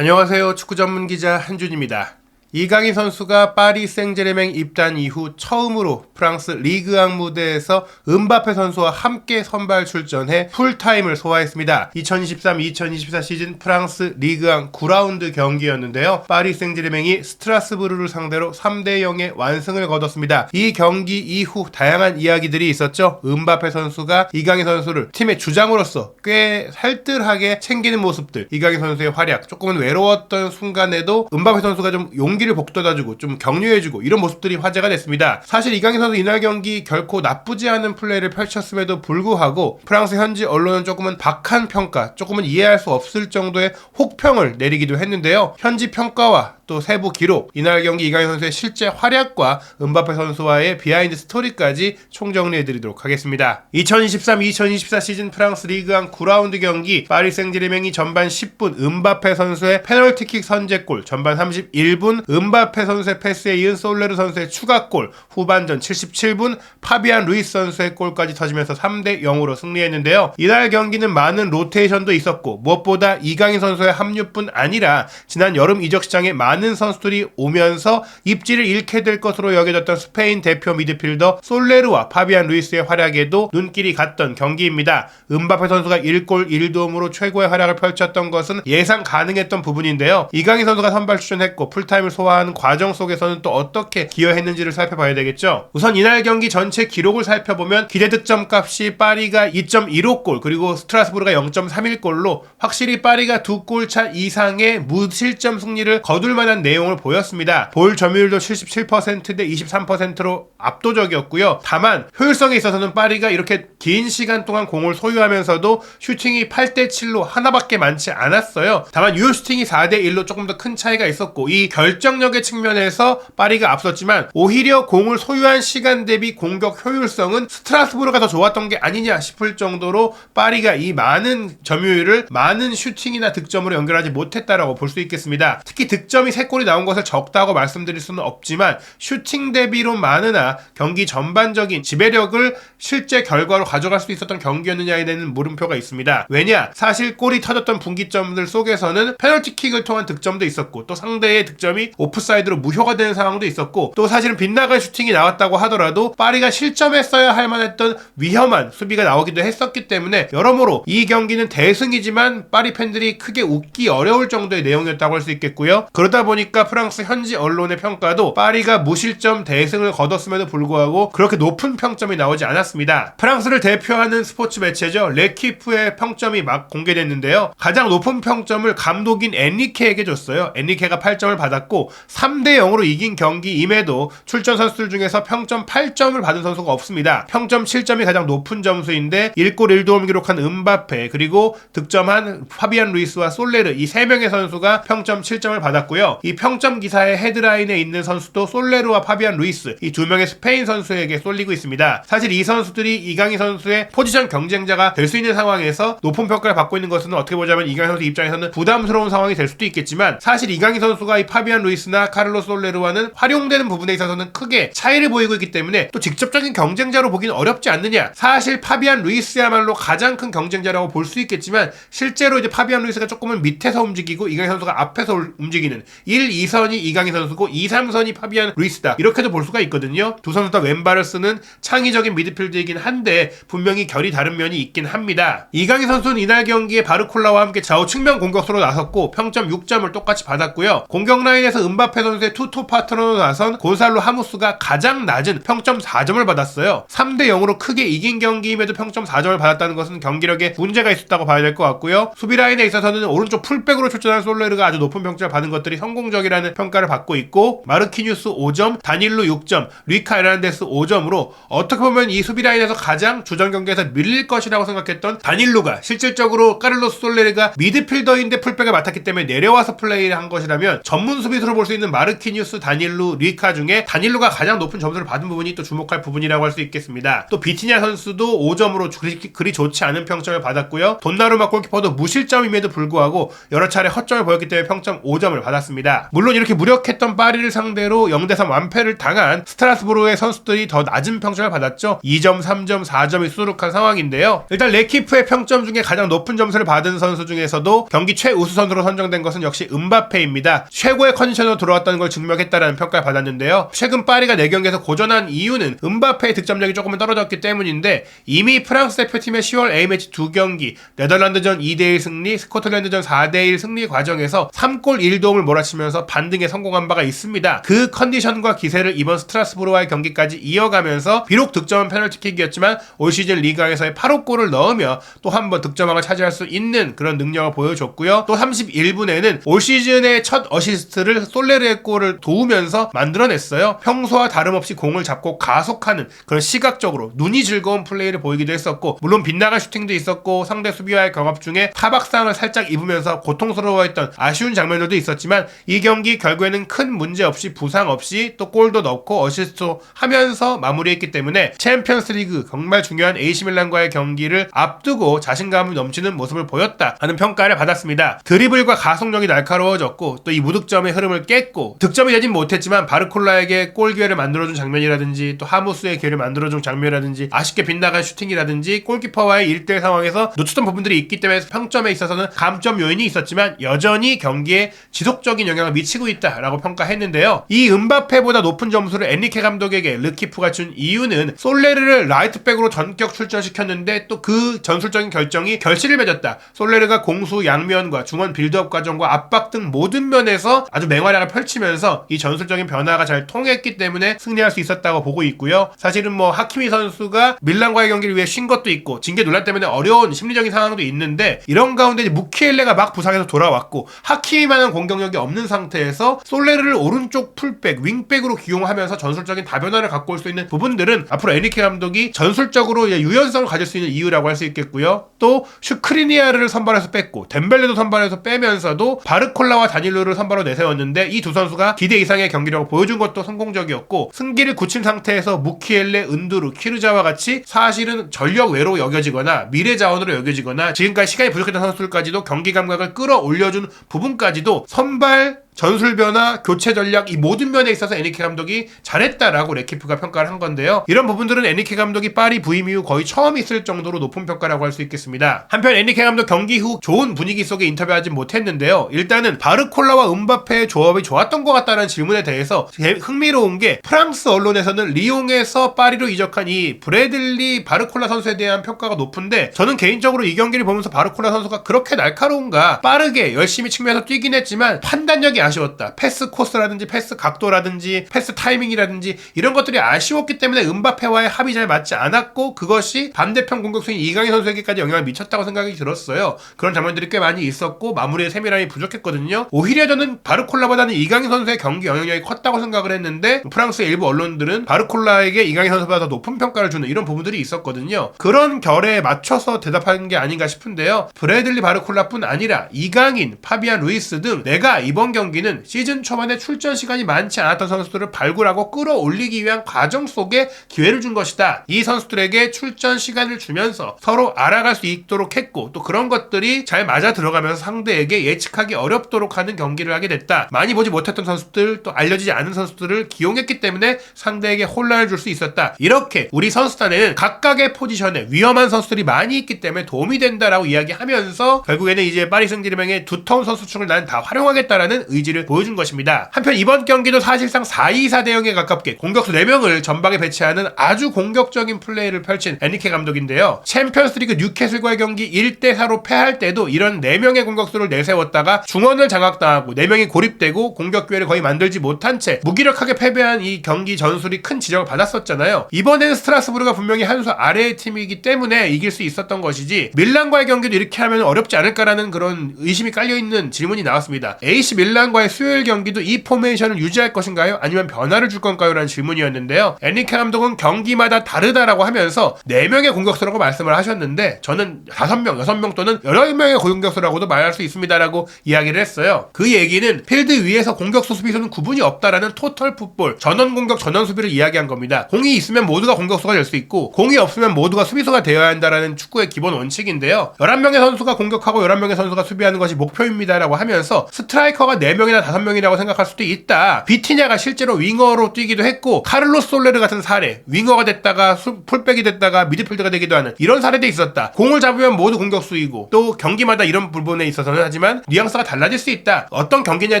안녕하세요. 축구 전문 기자 한준입니다. 이강인 선수가 파리 생제르맹 입단 이후 처음으로 프랑스 리그앙 무대에서 음바페 선수와 함께 선발 출전해 풀타임을 소화했습니다. 2023-2024 시즌 프랑스 리그앙 9라운드 경기였는데요. 파리 생제르맹이 스트라스부르를 상대로 3대0의 완승을 거뒀습니다. 이 경기 이후 다양한 이야기들이 있었죠. 음바페 선수가 이강인 선수를 팀의 주장으로서 꽤 살뜰하게 챙기는 모습들, 이강인 선수의 활약, 조금은 외로웠던 순간에도 음바페 선수가 좀 용기를 북돋아주고 좀 격려해주고 이런 모습들이 화제가 됐습니다. 사실 이강인 선수 이날 경기 결코 나쁘지 않은 플레이를 펼쳤음에도 불구하고 프랑스 현지 언론은 조금은 박한 평가, 조금은 이해할 수 없을 정도의 혹평을 내리기도 했는데요. 현지 평가와 또 세부 기록, 이날 경기 이강인 선수의 실제 활약과 음바페 선수와의 비하인드 스토리까지 총정리해드리도록 하겠습니다. 2023-2024 시즌 프랑스 리그앙 9라운드 경기, 파리 생제르맹이 전반 10분 음바페 선수의 페널티킥 선제골, 전반 31분 음바페 선수의 패스에 이은 솔레르 선수의 추가골, 후반전 77분 파비안 루이스 선수의 골까지 터지면서 3대0으로 승리했는데요. 이날 경기는 많은 로테이션도 있었고 무엇보다 이강인 선수의 합류뿐 아니라 지난 여름 이적 시장에 많은 선수들이 오면서 입지를 잃게 될 것으로 여겨졌던 스페인 대표 미드필더 솔레르와 파비안 루이스의 활약에도 눈길이 갔던 경기입니다. 음바페 선수가 1골 1도움으로 최고의 활약을 펼쳤던 것은 예상 가능했던 부분인데요. 이강인 선수가 선발 출전했고 풀타임을 소화하는 과정 속에서는 또 어떻게 기여했는지를 살펴봐야 되겠죠. 우선 이날 경기 전체 기록을 살펴보면 기대 득점 값이 파리가 2.15골 그리고 스트라스부르가 0.31골로 확실히 파리가 2골 차 이상의 무실점 승리를 거둘 만한 내용을 보였습니다. 볼 점유율도 77%대 23%로 압도적이었고요. 다만 효율성에 있어서는 파리가 이렇게 긴 시간 동안 공을 소유하면서도 슈팅이 8대7로 하나밖에 많지 않았어요. 다만 유효 슈팅이 4대1로 조금 더 큰 차이가 있었고 이 결정력의 측면에서 파리가 앞섰지만 오히려 공을 소유한 시간 대비 공격 효율성은 스트라스부르가 더 좋았던 게 아니냐 싶을 정도로 파리가 이 많은 점유율을 많은 슈팅이나 득점으로 연결하지 못했다라고 볼 수 있겠습니다. 특히 득점이 3골이 나온 것을 적다고 말씀드릴 수는 없지만 슈팅 대비로 많으나 경기 전반적인 지배력을 실제 결과로 가져갈 수 있었던 경기였느냐에 대한 물음표가 있습니다. 왜냐? 사실 골이 터졌던 분기점들 속에서는 페널티킥을 통한 득점도 있었고 또 상대의 득점이 오프사이드로 무효가 되는 상황도 있었고 또 사실은 빗나갈 슈팅이 나왔다고 하더라도 파리가 실점했어야 할 만했던 위험한 수비가 나오기도 했었기 때문에 여러모로 이 경기는 대승이지만 파리 팬들이 크게 웃기 어려울 정도의 내용이었다고 할 수 있겠고요. 그러다 보니까 프랑스 현지 언론의 평가도 파리가 무실점 대승을 거뒀음에도 불구하고 그렇게 높은 평점이 나오지 않았습니다. 프랑스를 대표하는 스포츠 매체죠. 레키프의 평점이 막 공개됐는데요. 가장 높은 평점을 감독인 엔리케에게 줬어요. 엔리케가 8점을 받았고 3대0으로 이긴 경기임에도 출전 선수들 중에서 평점 8점을 받은 선수가 없습니다. 평점 7점이 가장 높은 점수인데 1골 1도움 기록한 음바페 그리고 득점한 파비안 루이스와 솔레르 이 3명의 선수가 평점 7점을 받았고요. 이 평점 기사의 헤드라인에 있는 선수도 솔레르와 파비안 루이스 이 2명의 스페인 선수에게 쏠리고 있습니다. 사실 이 선수들이 이강인 선수의 포지션 경쟁자가 될 수 있는 상황에서 높은 평가를 받고 있는 것은 어떻게 보자면 이강인 선수 입장에서는 부담스러운 상황이 될 수도 있겠지만 사실 이강인 선수가 이 파비안 루이스나 카를로스 솔레르와는 활용되는 부분에 있어서는 크게 차이를 보이고 있기 때문에 또 직접적인 경쟁자로 보기는 어렵지 않느냐. 사실 파비안 루이스야말로 가장 큰 경쟁자라고 볼 수 있겠지만 실제로 이제 파비안 루이스가 조금은 밑에서 움직이고 이강인 선수가 앞에서 움직이는 1, 2선이 이강인 선수고 2, 3선이 파비안 루이스다. 이렇게도 볼 수가 있거든요. 두 선수 다 왼발을 쓰는 창의적인 미드필드이긴 한데 분명히 결이 다른 면이 있긴 합니다. 이강인 선수는 이날 경기에 바르콜라와 함께 좌우 측면 공격수로 나섰고 평점 6점을 똑같이 받았고요. 공격 라인에서 음바페 선수의 투톱 파트너로 나선 곤살로 하무스가 가장 낮은 평점 4점을 받았어요. 3대0으로 크게 이긴 경기임에도 평점 4점을 받았다는 것은 경기력에 문제가 있었다고 봐야 될 것 같고요. 수비 라인에 있어서는 오른쪽 풀백으로 출전한 솔레르가 아주 높은 평점을 받은 것들이 성공적이라는 평가를 받고 있고 마르키뉴스 5점, 다닐로 6점, 루이카 에르난데스 5점으로 어떻게 보면 이 수비 라인에서 가장 주전 경기에서 밀릴 것이라고 생각했던 다닐로가 실질적으로 카를로스 솔레르가 미드필더인데 풀백을 맡았기 때문에 내려와서 플레이를 한 것이라면 전문 수비수로 선수로 볼 수 있는 마르키뉴스, 다닐루, 리카 중에 다닐루가 가장 높은 점수를 받은 부분이 또 주목할 부분이라고 할 수 있겠습니다. 또 비티냐 선수도 5점으로 그리 좋지 않은 평점을 받았고요. 돈나루마 골키퍼도 무실점임에도 불구하고 여러 차례 헛점을 보였기 때문에 평점 5점을 받았습니다. 물론 이렇게 무력했던 파리를 상대로 0대3 완패를 당한 스트라스부르의 선수들이 더 낮은 평점을 받았죠. 2점, 3점, 4점이 수두룩한 상황인데요. 일단 레키프의 평점 중에 가장 높은 점수를 받은 선수 중에서도 경기 최우수 선수로 선정된 것은 역시 음바페입니다. 최고의 컨디션으로 돌아왔다는 걸 증명했다라는 평가를 받았는데요. 최근 파리가 4경기에서 고전한 이유는 음바페의 득점력이 조금은 떨어졌기 때문인데 이미 프랑스 대표팀의 10월 A매치 2경기, 네덜란드전 2대1 승리, 스코틀랜드전 4대1 승리 과정에서 3골 1도움을 몰아치면서 반등에 성공한 바가 있습니다. 그 컨디션과 기세를 이번 스트라스부르와의 경기까지 이어가면서 비록 득점은 페널티킥이었지만 올 시즌 리그에서의 8호 골을 넣으며 또 한 번 득점왕을 차지할 수 있는 그런 능력을 보여줬고요. 또 31분에는 올 시즌의 첫 어시스트를 솔레르의 골을 도우면서 만들어냈어요. 평소와 다름없이 공을 잡고 가속하는 그런 시각적으로 눈이 즐거운 플레이를 보이기도 했었고, 물론 빗나간 슈팅도 있었고 상대 수비와의 경합 중에 타박상을 살짝 입으면서 고통스러워했던 아쉬운 장면들도 있었지만 이 경기 결국에는 큰 문제 없이 부상 없이 또 골도 넣고 어시스트도 하면서 마무리했기 때문에 챔피언스 리그 정말 중요한 AC밀란과의 경기를 앞두고 자신감이 넘치는 모습을 보였다 하는 평가를 받았습니다. 드리블과 가속력이 날카로워졌고 또 이 무득점의 흐름을 깼고, 득점이 되진 못했지만 바르콜라에게 골 기회를 만들어준 장면이라든지 또 하무스의 기회를 만들어준 장면이라든지 아쉽게 빗나간 슈팅이라든지 골키퍼와의 1대1 상황에서 놓쳤던 부분들이 있기 때문에 평점에 있어서는 감점 요인이 있었지만 여전히 경기에 지속적인 영향을 미치고 있다라고 평가했는데요. 이 음바페보다 높은 점수를 엔리케 감독에게 르키프가 준 이유는 솔레르를 라이트백으로 전격 출전시켰는데 또 그 전술적인 결정이 결실을 맺었다. 솔레르가 공수 양면과 중원 빌드업 과정과 압박 등 모든 면에서 아주 맹활약을 펼치면서 이 전술적인 변화가 잘 통했기 때문에 승리할 수 있었다고 보고 있고요. 사실은 뭐 하키미 선수가 밀란과의 경기를 위해 쉰 것도 있고 징계 논란 때문에 어려운 심리적인 상황도 있는데, 이런 가운데 무키엘레가 막 부상해서 돌아왔고 하키미만한 공격력이 없는 상태에서 솔레르를 오른쪽 풀백, 윙백으로 기용하면서 전술적인 다변화를 갖고 올 수 있는 부분들은 앞으로 에니케 감독이 전술적으로 유연성을 가질 수 있는 이유라고 할 수 있겠고요. 또 슈크리니아르를 선발해서 뺐고 덴벨레도 선발해서 빼면서도 바르콜라와 다닐루를 선발로 내세웠는데 이 두 선수가 기대 이상의 경기력을 보여준 것도 성공적이었고, 승기를 굳힌 상태에서 무키엘레, 은두르, 키르자와 같이 사실은 전력 외로 여겨지거나 미래 자원으로 여겨지거나 지금까지 시간이 부족했던 선수들까지도 경기 감각을 끌어올려준 부분까지도 선발, 전술 변화, 교체 전략 이 모든 면에 있어서 에니케 감독이 잘했다라고 레키프가 평가를 한 건데요. 이런 부분들은 에니케 감독이 파리 부임 이후 거의 처음 있을 정도로 높은 평가라고 할 수 있겠습니다. 한편 에니케 감독 경기 후 좋은 분위기 속에 인터뷰하지 못했는데요. 일단은 바르콜라와 음바페의 조합이 좋았던 것 같다는 질문에 대해서 흥미로운 게, 프랑스 언론에서는 리옹에서 파리로 이적한 이 브래들리 바르콜라 선수에 대한 평가가 높은데, 저는 개인적으로 이 경기를 보면서 바르콜라 선수가 그렇게 날카로운가, 빠르게 열심히 측면에서 뛰긴 했지만 판단력이 아쉬웠다. 패스 코스라든지 패스 각도라든지 패스 타이밍이라든지 이런 것들이 아쉬웠기 때문에 음바페와의 합이 잘 맞지 않았고, 그것이 반대편 공격수인 이강인 선수에게까지 영향을 미쳤다고 생각이 들었어요. 그런 장면들이 꽤 많이 있었고 마무리의 세밀함이 부족했거든요. 오히려 저는 바르콜라보다는 이강인 선수의 경기 영향력이 컸다고 생각을 했는데, 프랑스의 일부 언론들은 바르콜라에게 이강인 선수보다 더 높은 평가를 주는 이런 부분들이 있었거든요. 그런 결에 맞춰서 대답하는 게 아닌가 싶은데요. 브래들리 바르콜라뿐 아니라 이강인, 파비안 루이스 등 내가 이번 경기는 시즌 초반에 출전 시간이 많지 않았던 선수들을 발굴하고 끌어올리기 위한 과정 속에 기회를 준 것이다. 이 선수들에게 출전 시간을 주면서 서로 알아갈 수 있도록 했고, 또 그런 것들이 잘 맞아 들어가면서 상대에게 예측하기 어렵도록 하는 경기를 하게 됐다. 많이 보지 못했던 선수들, 또 알려지지 않은 선수들을 기용했기 때문에 상대에게 혼란을 줄 수 있었다. 이렇게 우리 선수단에는 각각의 포지션에 위험한 선수들이 많이 있기 때문에 도움이 된다라고 이야기하면서 결국에는 이제 파리 생제르맹의 두터운 선수층을 난 다 활용하겠다라는 의지를 보여준 것입니다. 한편 이번 경기도 사실상 4-2-4 대형에 가깝게 공격수 4명을 전방에 배치하는 아주 공격적인 플레이를 펼친 에니케 감독인데요. 챔피언스리그 뉴캐슬과의 경기 1대4로 패할 때도 이런 4명의 공격수를 내세웠다가 중원을 장악당하고 4명이 고립되고 공격 기회를 거의 만들지 못한 채 무기력하게 패배한 이 경기 전술이 큰 지적을 받았었잖아요. 이번에는 스트라스부르가 분명히 한 수 아래의 팀이기 때문에 이길 수 있었던 것이지, 밀란과의 경기도 이렇게 하면 어렵지 않을까라는 그런 의심이 깔려있는 질문이 나왔습니다. AC 밀란 미란과의 수요일 경기도 이 포메이션을 유지할 것인가요? 아니면 변화를 줄 건가요? 라는 질문이었는데요. 엔리케 감독은 경기마다 다르다라고 하면서 4명의 공격수라고 말씀을 하셨는데 저는 5명, 6명 또는 8명의 공격수라고도 말할 수 있습니다라고 이야기를 했어요. 그 얘기는 필드 위에서 공격수 수비수는 구분이 없다라는 토털 풋볼, 전원 공격 전원 수비를 이야기한 겁니다. 공이 있으면 모두가 공격수가 될 수 있고 공이 없으면 모두가 수비수가 되어야 한다라는 축구의 기본 원칙인데요. 11명의 선수가 공격하고 11명의 선수가 수비하는 것이 목표입니다라고 하면서 스트라이커가 4명이나 5명이라고 생각할 수도 있다. 비티냐가 실제로 윙어로 뛰기도 했고 카를로스 솔레르 같은 사례, 윙어가 됐다가 풀백이 됐다가 미드필더가 되기도 하는 이런 사례도 있었다. 공을 잡으면 모두 공격수이고 또 경기마다 이런 부분에 있어서는 하지만 뉘앙스가 달라질 수 있다. 어떤 경기냐에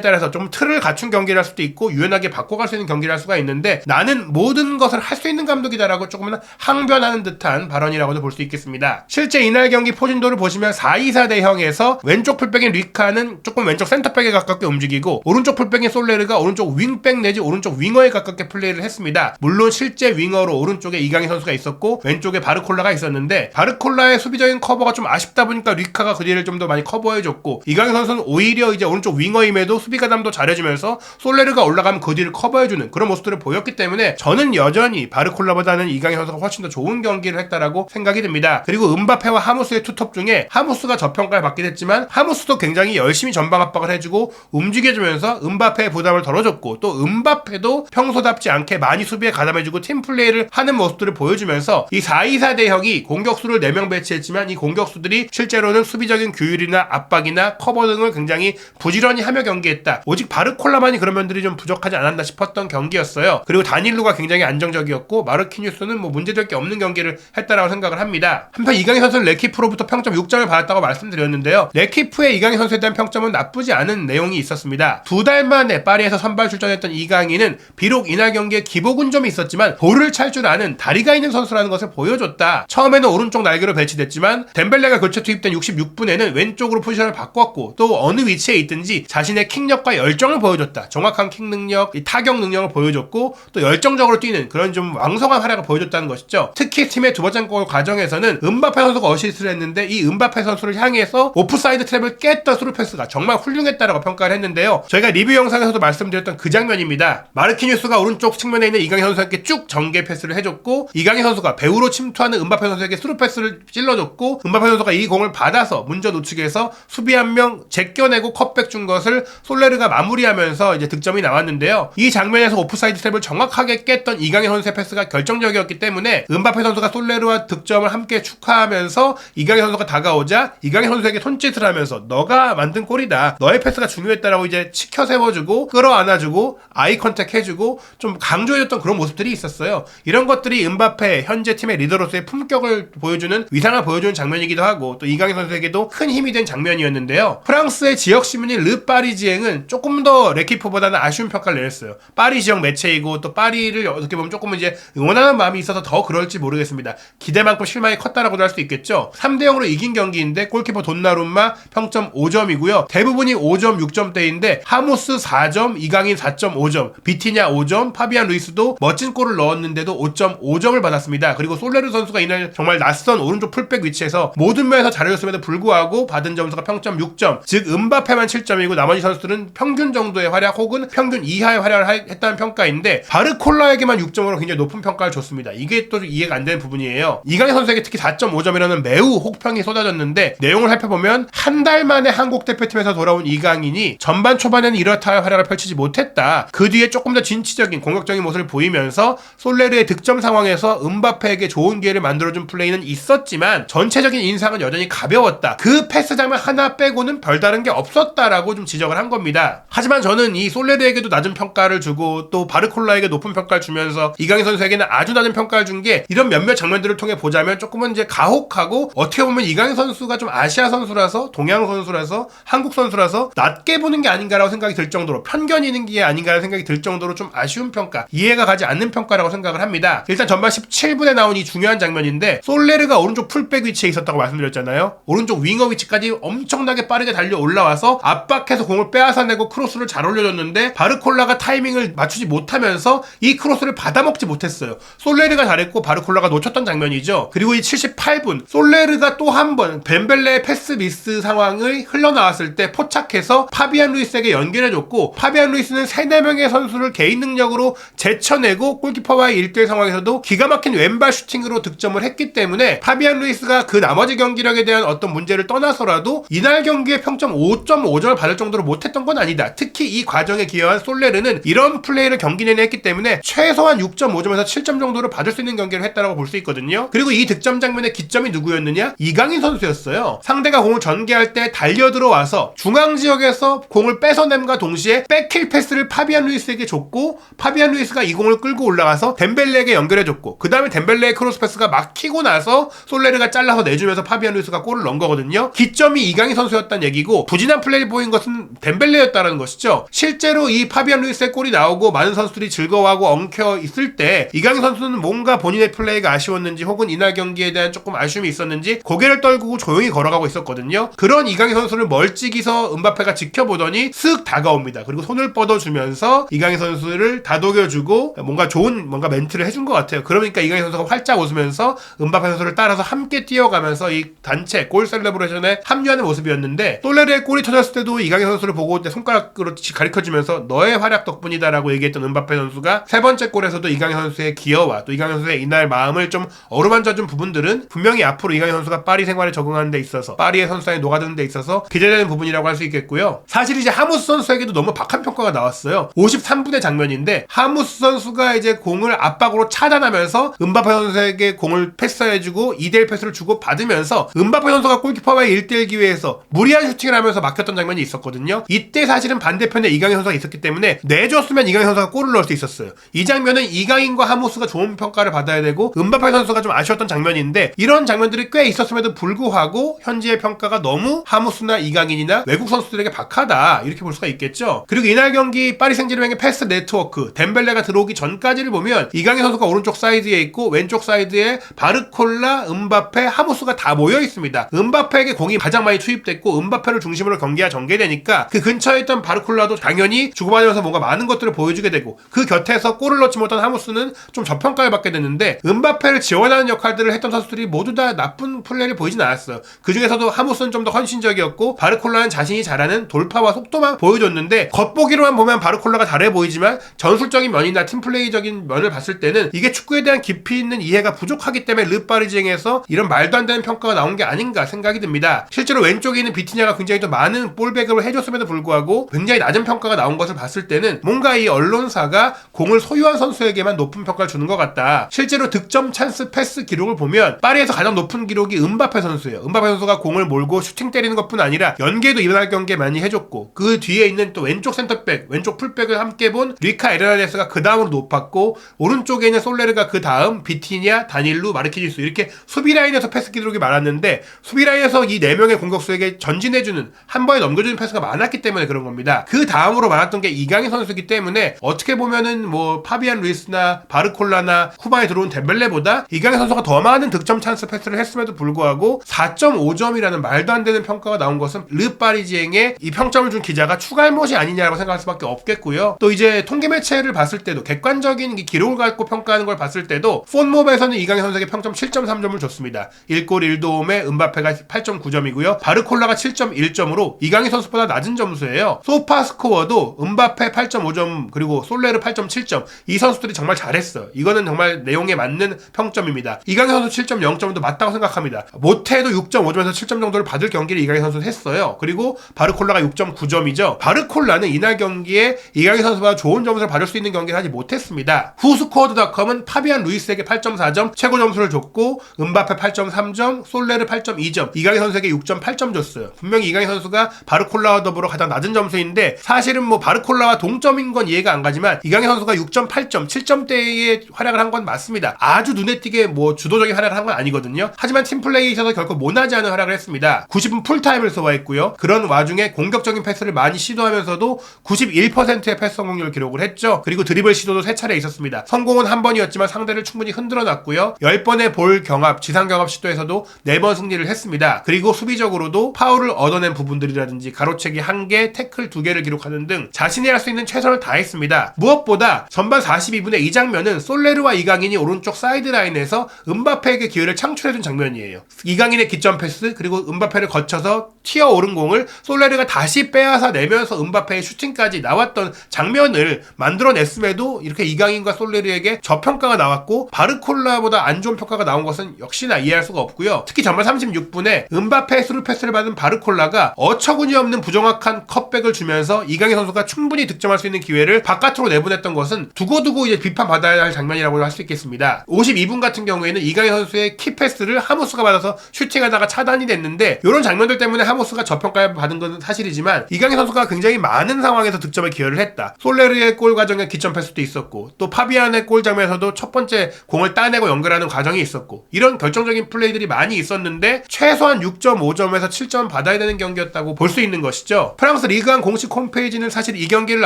따라서 좀 틀을 갖춘 경기를 할 수도 있고 유연하게 바꿔갈 수 있는 경기를 할 수가 있는데 나는 모든 것을 할 수 있는 감독이다라고 조금은 항변하는 듯한 발언이라고도 볼 수 있겠습니다. 실제 이날 경기 포진도를 보시면 4-2-4 대형에서 왼쪽 풀백인 리카는 조금 왼쪽 센터백에 가깝게 움직이고 오른쪽 풀백인 솔레르가 오른쪽 윙백 내지 오른쪽 윙어에 가깝게 플레이를 했습니다. 물론 실제 윙어로 오른쪽에 이강인 선수가 있었고 왼쪽에 바르콜라가 있었는데 바르콜라의 수비적인 커버가 좀 아쉽다 보니까 리카가 그 뒤를 좀 더 많이 커버해줬고 이강인 선수는 오히려 이제 오른쪽 윙어임에도 수비 가담도 잘해주면서 솔레르가 올라가면 그 뒤를 커버해주는 그런 모습들을 보였기 때문에 저는 여전히 바르콜라보다는 이강인 선수가 훨씬 더 좋은 경기를 했다라고 생각이 듭니다. 그리고 음바페와 하무스의 투톱 중에 하무스가 저평가를 받긴 했지만 하무스도 굉장히 열심히 전방 압박을 해주고 움직여주면서 음바페의 부담을 덜어줬고 또 음바페도 평소답지 않게 많이 수비에 가담해주고 팀 플레이를 하는 모습들을 보여주면서 이 4-2-4 대형이 공격수를 4명 배치했지만 이 공격수들이 실제로는 수비적인 규율이나 압박이나 커버 등을 굉장히 부지런히 하며 경기했다. 오직 바르콜라만이 그런 면들이 좀 부족하지 않았나 싶었던 경기였어요. 그리고 다닐루가 굉장히 안정적이었고 마르키뉴스는 뭐 문제될 게 없는 경기를 했다라고 생각을 합니다. 한편 이강인 선수는 레키프로부터 평점 6점을 받았다고 말씀드렸는데요. 레키프의 이강인 선수에 대한 평점은 나쁘지 않은 내용이 있었습니다. 2달 만에 파리에서 선발 출전했던 이강인은 비록 이날 경기에 기복은 좀 있었지만 볼을 찰 줄 아는 다리가 있는 선수라는 것을 보여줬다. 처음에는 오른쪽 날개로 배치됐지만 덴벨레가 교체 투입된 66분에는 왼쪽으로 포지션을 바꿨고 또 어느 위치에 있든지 자신의 킥력과 열정을 보여줬다. 정확한 킥 능력, 타격 능력을 보여줬고 또 열정적으로 뛰는 그런 좀 왕성한 활약을 보여줬다는 것이죠. 특히 팀의 두 번째 골 과정에서는 음바페 선수가 어시스트를 했는데 이 음바페 선수를 향해서 오프사이드 트랩을 깼던 스루 패스가 정말 훌륭했다라고 평가를 했는데요. 저희가 리뷰 영상에서도 말씀드렸던 그 장면입니다. 마르키뉴스가 오른쪽 측면에 있는 이강인 선수에게 쭉 전개 패스를 해줬고 이강인 선수가 배우로 침투하는 음바페 선수에게 스루 패스를 찔러줬고 음바페 선수가 이 공을 받아서 문전 우측에서 수비 한 명 제껴내고 컵백 준 것을 솔레르가 마무리하면서 이제 득점이 나왔는데요. 이 장면에서 오프사이드 트랩을 정확하게 깼던 이강인 선수의 패스가 결정적이었기 때문에 음바페 선수가 솔레르와 득점을 함께 축하하면서 이강인 선수가 다가오자 이강인 선수에게 손짓을 하면서 너가 만든 골이다. 너의 패스가 중요했다라고 이제 치켜 세워주고 끌어안아주고 아이 컨택 해주고 좀 강조해줬던 그런 모습들이 있었어요. 이런 것들이 음바페 현재 팀의 리더로서의 품격을 보여주는 위상을 보여주는 장면이기도 하고 또 이강인 선수에게도 큰 힘이 된 장면이었는데요. 프랑스의 지역신문인 르 파리지앵은 조금 더 레키프보다는 아쉬운 평가를 내렸어요. 파리 지역 매체이고 또 파리를 어떻게 보면 조금 이제 응원하는 마음이 있어서 더 그럴지 모르겠습니다. 기대만큼 실망이 컸다라고도 할 수 있겠죠. 3대0으로 이긴 경기인데 골키퍼 돈나룸마 평점 5점이고요. 대부분이 5점, 6점대인데 하무스 4점, 이강인 4.5점, 비티냐 5점, 파비안 루이스도 멋진 골을 넣었는데도 5.5점을 받았습니다. 그리고 솔레르 선수가 이날 정말 낯선 오른쪽 풀백 위치에서 모든 면에서 잘해줬음에도 불구하고 받은 점수가 평점 6점, 즉 음바페만 7점이고 나머지 선수들은 평균 정도의 활약 혹은 평균 이하의 활약을 했다는 평가인데 바르콜라에게만 6점으로 굉장히 높은 평가를 줬습니다. 이게 또 이해가 안 되는 부분이에요. 이강인 선수에게 특히 4.5점이라는 매우 혹평이 쏟아졌는데 내용을 살펴보면 한 달 만에 한국 대표팀에서 돌아온 이강인이 전반 초반에는 이렇다 할 활약을 펼치지 못했다. 그 뒤에 조금 더 진취적인 공격적인 모습을 보이면서 솔레르의 득점 상황에서 음바페에게 좋은 기회를 만들어준 플레이는 있었지만 전체적인 인상은 여전히 가벼웠다. 그 패스 장면 하나 빼고는 별다른 게 없었다라고 좀 지적을 한 겁니다. 하지만 저는 이 솔레르에게도 낮은 평가를 주고 또 바르콜라에게 높은 평가를 주면서 이강인 선수에게는 아주 낮은 평가를 준 게 이런 몇몇 장면들을 통해 보자면 조금은 이제 가혹하고 어떻게 보면 이강인 선수가 좀 아시아 선수라서 동양 선수라서 한국 선수라서 낮게 보는 게 아닌가라고 생각이 들 정도로 편견이 있는 게 아닌가라는 생각이 들 정도로 좀 아쉬운 평가, 이해가 가지 않는 평가라고 생각을 합니다. 일단 전반 17분에 나온 이 중요한 장면인데 솔레르가 오른쪽 풀백 위치에 있었다고 말씀드렸잖아요. 오른쪽 윙어 위치까지 엄청나게 빠르게 달려 올라와서 압박해서 공을 빼앗아내고 크로스를 잘 올려줬는데 바르콜라가 타이밍을 맞추지 못하면서 이 크로스를 받아먹지 못했어요. 솔레르가 잘했고 바르콜라가 놓쳤던 장면이죠. 그리고 이 78분 솔레르가 또 한 번 벤벨레의 패스 미스 상황을 흘러나왔을 때 포착해서 파비안 루이스에게 연결해줬고, 파비안 루이스는 3-4명의 선수를 개인 능력으로 제쳐내고 골키퍼와의 1대1 상황에서도 기가 막힌 왼발 슈팅으로 득점을 했기 때문에 파비안 루이스가 그 나머지 경기력에 대한 어떤 문제를 떠나서라도 이날 경기에 평점 5.5점을 받을 정도로 못했던 건 아니다. 특히 이 과정에 기여한 솔레르는 이런 플레이를 경기 내내 했기 때문에 최소한 6.5점에서 7점 정도를 받을 수 있는 경기를 했다라고 볼 수 있거든요. 그리고 이 득점 장면의 기점이 누구였느냐? 이강인 선수였어요. 상대가 공을 전개할 때 달려들어와서 중앙 지역에서 공을 뺏어냄과 동시에 백힐 패스를 파비안 루이스에게 줬고, 파비안 루이스가 이 공을 끌고 올라가서 덴벨레에게 연결해줬고, 그 다음에 덴벨레의 크로스 패스가 막히고 나서 솔레르가 잘라서 내주면서 파비안 루이스가 골을 넣은 거거든요. 기점이 이강인 선수였다는 얘기고, 부진한 플레이를 보인 것은 덴벨레였다는 것이죠. 실제로 이 파비안 루이스의 골이 나오고 많은 선수들이 즐거워하고 엉켜 있을 때 이강인 선수는 뭔가 본인의 플레이가 아쉬웠는지 혹은 이날 경기에 대한 조금 아쉬움이 있었는지 고개를 떨구고 조용히 걸어가고 있었거든요. 그런 이강인 선수를 멀찍이서 음바페가 지켜보더니 쓱 다가옵니다. 그리고 손을 뻗어주면서 이강인 선수를 다독여주고 뭔가 좋은 멘트를 해준 것 같아요. 그러니까 이강인 선수가 활짝 웃으면서 음바페 선수를 따라서 함께 뛰어가면서 이 단체 골 셀레브레이션에 합류하는 모습이었는데, 솔레르의 골이 터졌을 때도 이강인 선수를 보고 손가락으로 가리켜주면서 너의 활약 덕분이다라고 얘기했던 음바페 선수가 세 번째 골에서도 이강인 선수의 기여와 또 이강인 선수의 이날 마음을 좀 어루만져준 부분들은 분명히 앞으로 이강인 선수가 파리 생활에 적응하는 데 있어서, 파리의 선수단에 녹아드는 데 있어서 기대되는 부분이라고 할 수 있겠고요. 사실 이제 하무스 선수에게도 너무 박한 평가가 나왔어요. 53분의 장면인데 하무스 선수가 이제 공을 압박으로 차단하면서 음바페 선수에게 공을 패스해주고 2대1 패스를 주고 받으면서 음바페 선수가 골키퍼와의 1대1 기회에서 무리한 슈팅을 하면서 막혔던 장면이 있었거든요. 이때 사실은 반대편에 이강인 선수가 있었기 때문에 내줬으면 이강인 선수가 골을 넣을 수 있었어요. 이 장면은 이강인과 하무스가 좋은 평가를 받아야 되고 음바페 선수가 좀 아쉬웠던 장면인데, 이런 장면들이 꽤 있었음에도 불구하고 현지의 평가가 너무 하무스나 이강인이나 외국 선수들에게 박하다, 이렇게 볼 수가 있겠죠. 그리고 이날 경기 파리 생제르맹의 패스 네트워크, 덴벨레가 들어오기 전까지를 보면 이강인 선수가 오른쪽 사이드에 있고 왼쪽 사이드에 바르콜라, 음바페, 하무스가 다 모여 있습니다. 음바페에게 공이 가장 많이 투입됐고 음바페를 중심으로 경기가 전개되니까 그 근처에 있던 바르콜라도 당연히 주고받으면서 뭔가 많은 것들을 보여주게 되고, 그 곁에서 골을 넣지 못한 하무스는 좀 저평가를 받게 됐는데, 음바페를 지원하는 역할들을 했던 선수들이 모두 다 나쁜 플레이를 보이진 않았어요. 그 중에서도 하무스는 좀 더 헌신적이었고 바르콜라는 자신이 잘하는 돌파와 속도만 보여줬는데, 겉보기로만 보면 바르콜라가 잘해 보이지만 전술적인 면이나 팀플레이적인 면을 봤을 때는 이게 축구에 대한 깊이 있는 이해가 부족하기 때문에 르파리징에서 이런 말도 안 되는 평가가 나온 게 아닌가 생각이 듭니다. 실제로 왼쪽에 있는 비티냐가 굉장히 더 많은 볼백을 해줬음에도 불구하고 굉장히 낮은 평가가 나온 것을 봤을 때는 뭔가 이 언론사가 공을 소유한 선수에게만 높은 평가를 주는 것 같다. 실제로 득점, 찬스, 패스 기록을 보면 파리에서 가장 높은 기록이 음바페 선수예요. 음바페 선수가 공을 몰고 슈팅 때리는 것뿐 아니라 연계도 이날 경기에 많이 해줬고, 그 뒤에 있는 또 왼쪽 센터백, 왼쪽 풀백을 함께 본 리카 에르나데스가 그 다음으로 높았고, 오른쪽에 있는 솔레르가 그 다음 비티냐, 다닐루, 마르키니스, 이렇게 수비 라인에서 패스 기록이 많았는데, 수비 라인에서 이 4명의 공격수에게 전진해주는, 한 번에 넘겨주는 패스가 많았기 때문에 그런 겁니다. 그 다음으로 많았던 게 이강인 선수이기 때문에 어떻게 보면은 뭐 파비안 루이스나 바르콜라나 후반에 들어온 덴벨레보다 이강인 선수가 더 많은 득점 찬스 패스를 했음에도 불구하고 4.5점이라는 말도 안 되는 평가가 나온 것은 르파리지앵에 이 평점을 준 기자가 추갈못이 아니냐라고 생각할 수밖에 없겠고요. 또 이제 통계 매체를 봤을 때도, 객관적인 기록을 갖고 평가하는 걸 봤을 때도 폰몹에서는 이강인 선수에게 평점 7.3점을 줬습니다. 1골 1도움에 음바페가 8.9점이고요. 바르콜라가 7.1점으로 이강인 선수보다 낮은 점수예요. 소파스코어도 음바페 8.5점 그리고 솔레르 8.7점, 이 선수들이 정말 잘했어요. 이거는 정말 내용에 맞는 평점입니다. 이강인 선수 7.0점도 맞다고 생각합니다. 못해도 6.5점에서 7점 정도를 받을 경기를 이강인 선수는 했어요. 그리고 바르콜라가 6.9점이죠. 바르콜라는 이날 경기에 이강인 선수보다 좋은 점수를 받을 수 있는 경기를 하지 못했습니다. 후스코어드닷컴은 파비안 루이스에게 8.4점 최고 점수를 줬고, 음바페 8.3점, 솔레르 8.2점, 이강인 선수에게 6.8점 줬어요. 분명히 이강인 선수가 바르콜라와 더불어 가장 낮은 점수인데, 사실은 뭐 바르콜라와 동점인 건 이해가 안 가지만 이강인 선수가 6.8점, 7점대의 활약을 한 건 맞습니다. 아주 눈에 띄게 뭐 주도적인 활약을 한 건 아니거든요. 하지만 팀플레이에 있어서 결코 모나지 않은 활약을 했습니다. 90분 풀타임을 소화했고요. 그런 와중에 공격적인 패스를 많이 시도하면서도 91%의 패스 성공률을 기록을 했죠. 그리고 드리블 시도도 3차례 있었습니다. 성공은 한 번이었지만 상대를 충분히 흔들어 놨고요. 10번의 볼 경합, 지상 경합 시도에서도 4번 승리를 했습니다. 그리고 수비적으로도 파울을 얻어낸 부분들이라든지 가로채기 1개, 태클 2개를 기록하는 등 자신이 할 수 있는 최선을 다했습니다. 무엇보다 전반 42분에 이 장면은 솔레르와 이강인이 오른쪽 사이드라인에서 음바페에게 기회를 창출해준 장면이에요. 이강인의 기점 패스, 그리고 음바페를 거쳐서 튀어오른 공을 솔레르가 다시 빼앗아 내면서 은바페의 슈팅까지 나왔던 장면을 만들어냈음에도 이렇게 이강인과 솔레르에게 저평가가 나왔고 바르콜라보다 안 좋은 평가가 나온 것은 역시나 이해할 수가 없고요. 특히 전반 36분에 은바페의 스루 패스를 받은 바르콜라가 어처구니 없는 부정확한 컷백을 주면서 이강인 선수가 충분히 득점할 수 있는 기회를 바깥으로 내보냈던 것은 두고두고 이제 비판받아야 할 장면이라고 할 수 있겠습니다. 52분 같은 경우에는 이강인 선수의 키패스를 하모스가 받아서 슈팅하다가 차단이 됐는데 이런 장면들 때문에 하모스가 저평가를 받은 건 사실이지만 이강인 선수가 굉장히 많은 상황에서 득점에 기여를 했다. 솔레르의 골 과정에 기점 패스도 있었고 또 파비안의 골 장면에서도 첫 번째 공을 따내고 연결하는 과정이 있었고 이런 결정적인 플레이들이 많이 있었는데 최소한 6.5점에서 7점 받아야 되는 경기였다고 볼 수 있는 것이죠. 프랑스 리그안 공식 홈페이지는 사실 이 경기를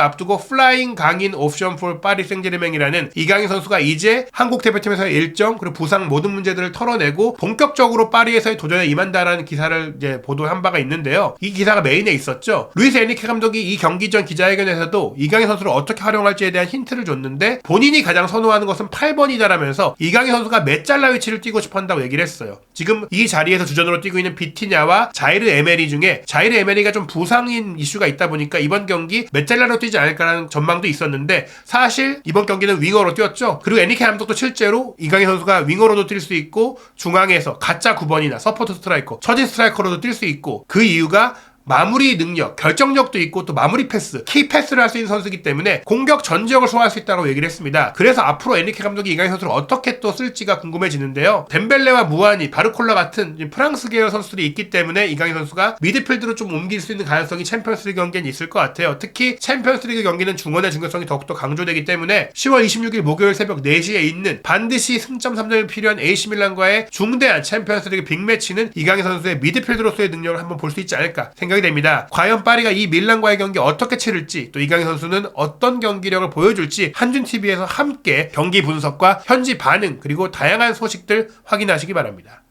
앞두고 플라잉 강인 옵션 폴 파리 생제르맹이라는 이강인 선수가 이제 한국 대표팀에서의 일정 그리고 부상 모든 문제들을 털어내고 본격적으로 파리에서의 도전에 임한다라는 기사를 이제 보도한 바가 있는데요. 이 기사가 메인에 있었죠. 루이스 에니케 감독이 이 경기 전 기자회견에서도 이강인 선수를 어떻게 활용할지에 대한 힌트를 줬는데 본인이 가장 선호하는 것은 8번이다라면서 이강인 선수가 메잘라 위치를 뛰고 싶어 한다고 얘기를 했어요. 지금 이 자리에서 주전으로 뛰고 있는 비티냐와 자이르 에메리 중에 자이르 에메리가 좀 부상인 이슈가 있다 보니까 이번 경기 메잘라로 뛰지 않을까라는 전망도 있었는데 사실 이번 경기는 윙어로 뛰었죠. 그리고 에니케 감독도 실제로 이강인 선수가 윙어로도 뛸 수 있고 중앙에서 가짜 9번이나 서포트 스트라이커, 처진 스트라이커로도 뛸 수 있고 그 이유가 마무리 능력, 결정력도 있고 또 마무리 패스, 키 패스를 할 수 있는 선수이기 때문에 공격 전 지역을 소화할 수 있다고 얘기를 했습니다. 그래서 앞으로 에니케 감독이 이강인 선수를 어떻게 또 쓸지가 궁금해지는데요. 덴벨레와 무아니, 바르콜라 같은 프랑스 계열 선수들이 있기 때문에 이강인 선수가 미드필드로 좀 옮길 수 있는 가능성이 챔피언스리그 경기엔 있을 것 같아요. 특히 챔피언스리그 경기는 중원의 중요성이 더욱더 강조되기 때문에 10월 26일 목요일 새벽 4시에 있는 반드시 승점 3점이 필요한 AC밀란과의 중대한 챔피언스리그 빅매치는 이강인 선수의 미드필드로서의 능력을 한번 볼 수 있지 않을까 생각이 됩니다. 과연 파리가 이 밀란과의 경기 어떻게 치를지 또 이강인 선수는 어떤 경기력을 보여줄지 한준TV에서 함께 경기 분석과 현지 반응 그리고 다양한 소식들 확인하시기 바랍니다.